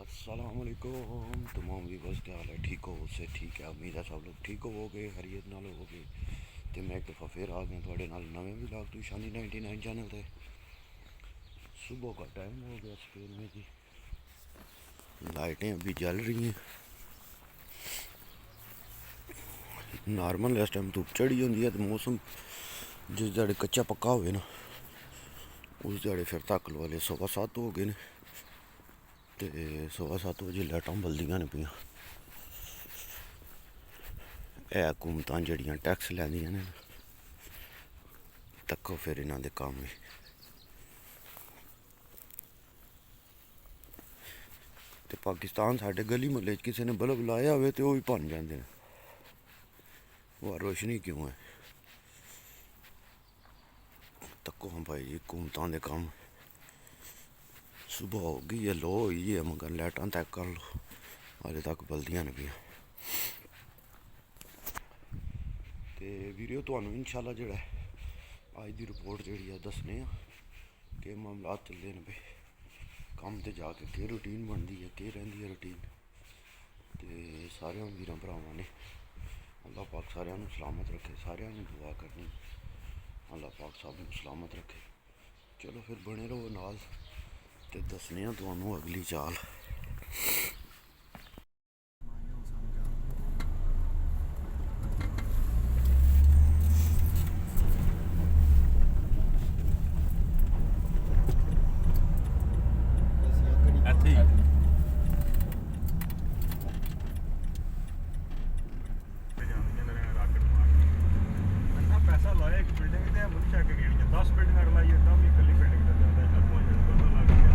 अस्सलाम वालेकुम तमाम व्यूअर्स, क्या हाल है? ठीक हो? उससे ठीक है, उम्मीद है सब लोग ठीक होवोगे, हरीयत नाल होवोगे। तो मैं एक दफ़ा फिर आ गया थोड़े नाल नवे व्लॉग तो शानी 99 चैनल पे। सुबह का टाइम हो गया स्पेन में जी, लाइटें अभी जल रही हैं। नॉर्मल इस टाइम धुप चढ़ी होंगी है, तो मौसम जिस ध्याड़े कच्चा पक्का हो ना उस ध्याड़े फिर तक वाले 7:15 हो गए ने, तो 7:15 बजे लाइटां बलदियां ने पियां। है हुकूमतां जड़ियां टैक्स लैंदियां ने, तक्को फिर इन्हां दे कम्म भी। तो पाकिस्तान साढ़े गली मुहल्ले किसी ने बल्ब लाया हो तो भी भन जाते हैं। वह रोशनी क्यों है? तक्को हम भाई जी हुकूमतां दे कम्म। सुबह हो गई है, लो होई है, मगर लाइटां तक कर लो हाले तक बलदियां ने पियां। तो वीडियो तुहानू इंशाल्लाह जेह्ड़ा अज दी रिपोर्ट जेह्ड़ी है दस्सने आं केह् मामलात चलदे न पे, कम्म ते जाके केह् रूटीन बनदी है, केह् रैंह्दी है रूटीन। ते सारेआं वीरां भरावां ने अल्लाह पाक सारेआं नू सलामत रखे, सारेआं नू दुआ करनी अल्लाह पाक सब नू सलामत रखे। चलो फिर बने रहो नाल ते दस्सने आं तुहानू अगली चाल। पैसा लाया एक बिल्डिंग ते मुझे चेक करिए 10 बिल्डिंग अगला ये तब भी कली बिल्डिंग का ज्यादा है 5 लग गया।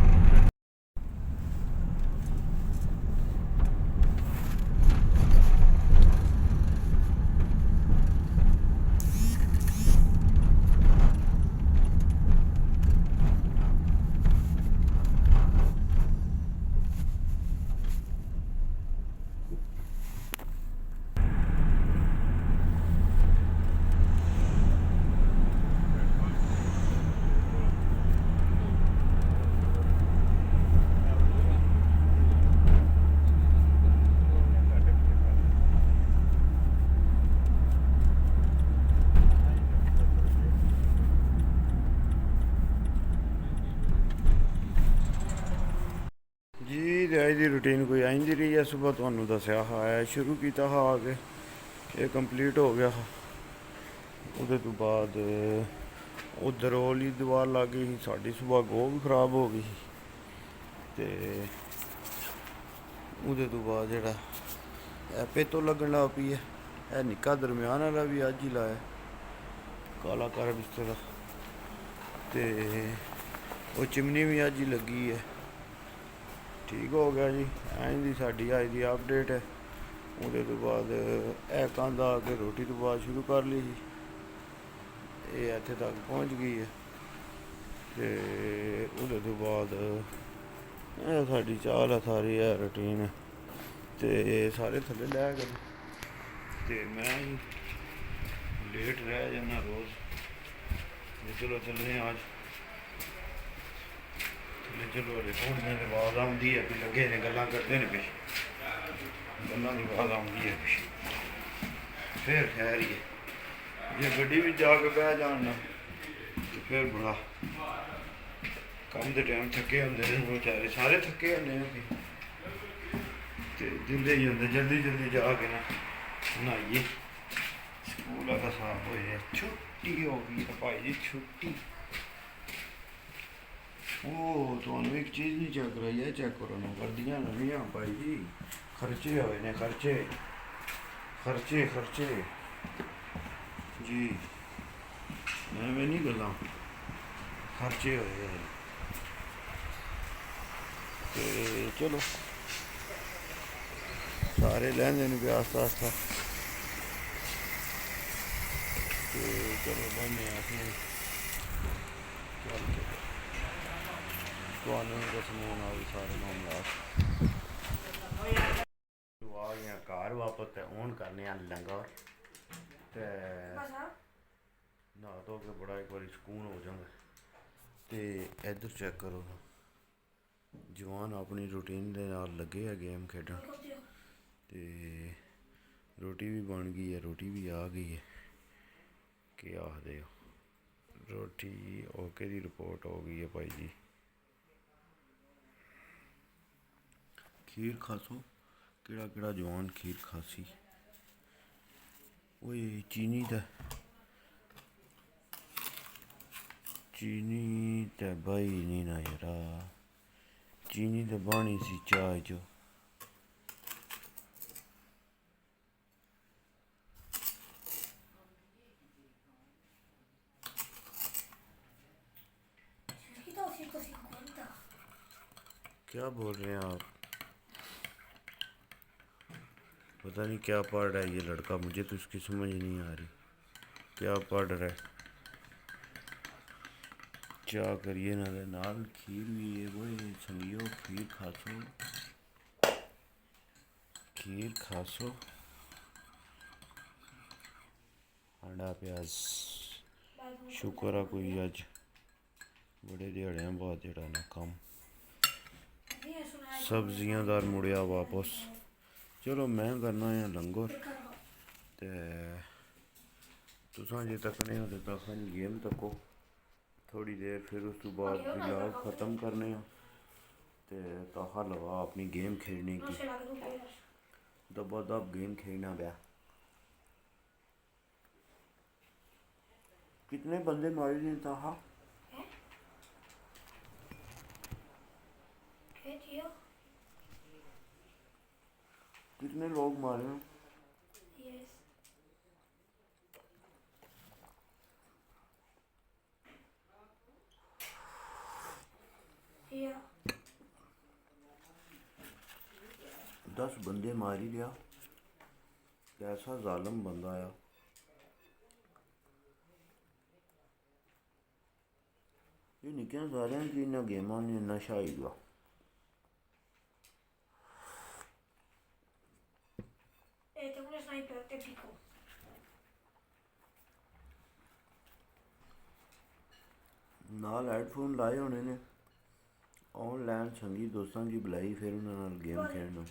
जी अज दी रूटीन कोई आई नहीं रही है। सुबह तुहानू दस्सेआ हा शुरू किया हा आके ये कंप्लीट हो गया हा। उहदे तो बाद उधर ओली दीवार लग गई ही, साड़ी सुबह गो भी खराब हो गई। तो उहदे तो बाद जेह्ड़ा पेतो लगन लग पई है निक्का दरम्यान आह्ला भी अज ही लाया काला कर बिस्तरा। तो वो चिमनी भी अज ही लगी है, ठीक हो गया जी। इंज दी साडी अज दी अपडेट है। उहदे तो बाद है कंध आके रोटी तो बाद शुरू कर ली ही, ये इत्थे तक पहुँच गई है। तो उहदे तो बाद साडी चाल है, सारी है रूटीन। तो सारे थल्ले लै गए, तो मैं ही लेट रह जाना रोज़। चलो चलने आज थल्ले, चलो रिपोर्टियां की आवाज़ आती है, लगे ने गल्लां करते हैं पिछ, गल्लां की आवाज़ आती है पिछ। फिर खैर ही है, जे गड्डी भी जाके बह जान ना तो फिर बड़ा कम के टाइम थके होंदे ने बेचारे, सारे थके होंदे ने। तो दिंदे ही होंदे जल्दी जल्दी जाके ना न्हाइए स्कूल का साफ हो जाए। छुट्टी हो गई है भाई जी, छुट्टी। ओ तुहानू एक चीज़ नहीं चेक कराई है, चेक करो ना, वर्दियां नवियां भाई जी, खर्चे होए ने, खर्चे खर्चे खर्चे जी, एवें नहीं गल्लां, खर्चे होए हैं। तो चलो सारे लैंदे न पे आस्ता आस्ता। तो चलो बने असें चल के तुहानू दस्सने नाल सारे मामलात। आ गए घर वापस, तो हून करने लंगर। तो नहा धो के बड़ा एक बार सुकून हो जाता। तो इधर चेक करो, ਜਵਾਨ ਆਪਣੀ ਰੂਟੀਨ ਦੇ ਨਾਲ ਲੱਗੇ ਆ ਗੇਮ ਖੇਡਣ ਤੇ ਰੋਟੀ ਵੀ ਬਣ ਗਈ ਹੈ, ਰੋਟੀ ਵੀ ਆ ਗਈ ਹੈ। ਕੀ ਆਖਦੇ ਹੋ? ਰੋਟੀ ਓਕੇ ਦੀ ਰਿਪੋਰਟ ਹੋ ਗਈ ਹੈ ਭਾਈ ਜੀ। ਖੀਰ ਖਾਸੋ, ਕਿਹੜਾ ਕਿਹੜਾ ਜਵਾਨ ਖੀਰ ਖਾਸੀ। ਓਏ ਚੀਨੀ ਤਾਂ ਬਾਈ ਨਹੀਂ ਨਾ ਯਾਰਾ, ਚੀਨੀ ਤਾਂ ਬਾਣੀ ਸੀ ਚਾਹ 'ਚ। क्या बोल रहे हैं आप? पता नहीं क्या पढ़ रहा है ये लड़का, मुझे तो इसकी समझ नहीं आ रही क्या पढ़ रहा है। क्या करिए ना दे नाल खीर भी है वो संगियो, खीर खासो अंडा प्याज। शुक्र है कोई अज बड़े दिहाड़ियां बाद जेड़ा ना कम सब्जियां मुड़िया वापस। चलो मैं करना है लंगर ते तुसां जे तकने हो तो गेम तको थोड़ी देर, फिर उस तो बाद व्लॉग ख़त्म करने ते ताहा लगा अपनी गेम खेलने की। दबा दब गेम खेलना पाया। कितने बंदे मारे ने ताहा? कितने लोग मारे हैं? Yeah. 10 बंदे मार ही लिया। कैसा जालिम बंदा आया। ये निक्कियां सारियां की इन्ना गेमां ने नशा आई गया। Tengo un sniper típico. नाल हेडफोन लाए होने ने, ऑनलाइन संगी दोस्तों की बुलाई, फिर उन्होंने गेम खेलना।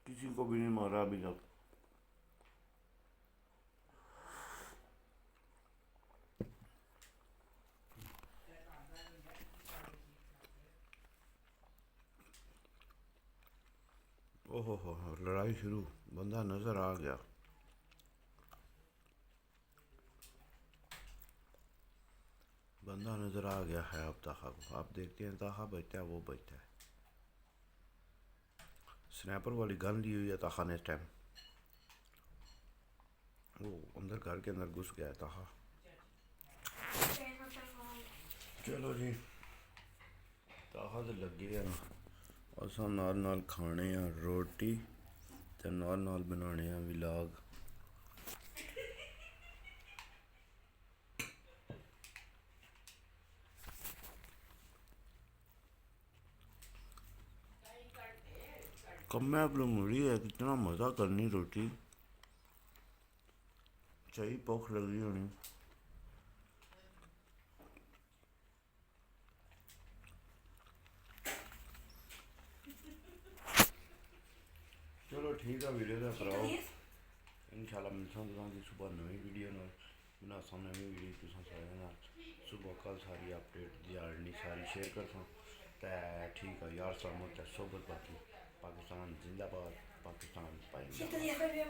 किसी को भी नहीं मारा अभी तक। ओहो हो लड़ाई शुरू, बंदा नजर आ गया। बंदा नजर आ गया है अब ताहा को। आप देखते हैं ताहा बचता है, वो बचता है। स्नैपर वाली गन ली हुई है ताहा ने इस टाइम। वो अंदर घर के अंदर घुस गया है ताहा। चलो जी ताहा तो लगे हैं असा नाल नाल खाने आ रोटी ते नाल नाल बनाने आ व्लॉग। कम्मे अपनी मुड़ी है, कितना मज़ा करनी रोटी। सही भुख लगी होनी। चलो ठीक है वीडियो का कराओ। इंशाल्लाह मिलता हूँ कि सुबह नवी वीडियो ना बनासा नवी वीडियो तुसां सारे नाल सुबह कल सारी अपडेट दिहाड़ी सारी शेयर करसा। ते ठीक है यार, सलामत सोबत बाकी। पाकिस्तान जिंदाबाद, पाकिस्तान पाइंदाबाद।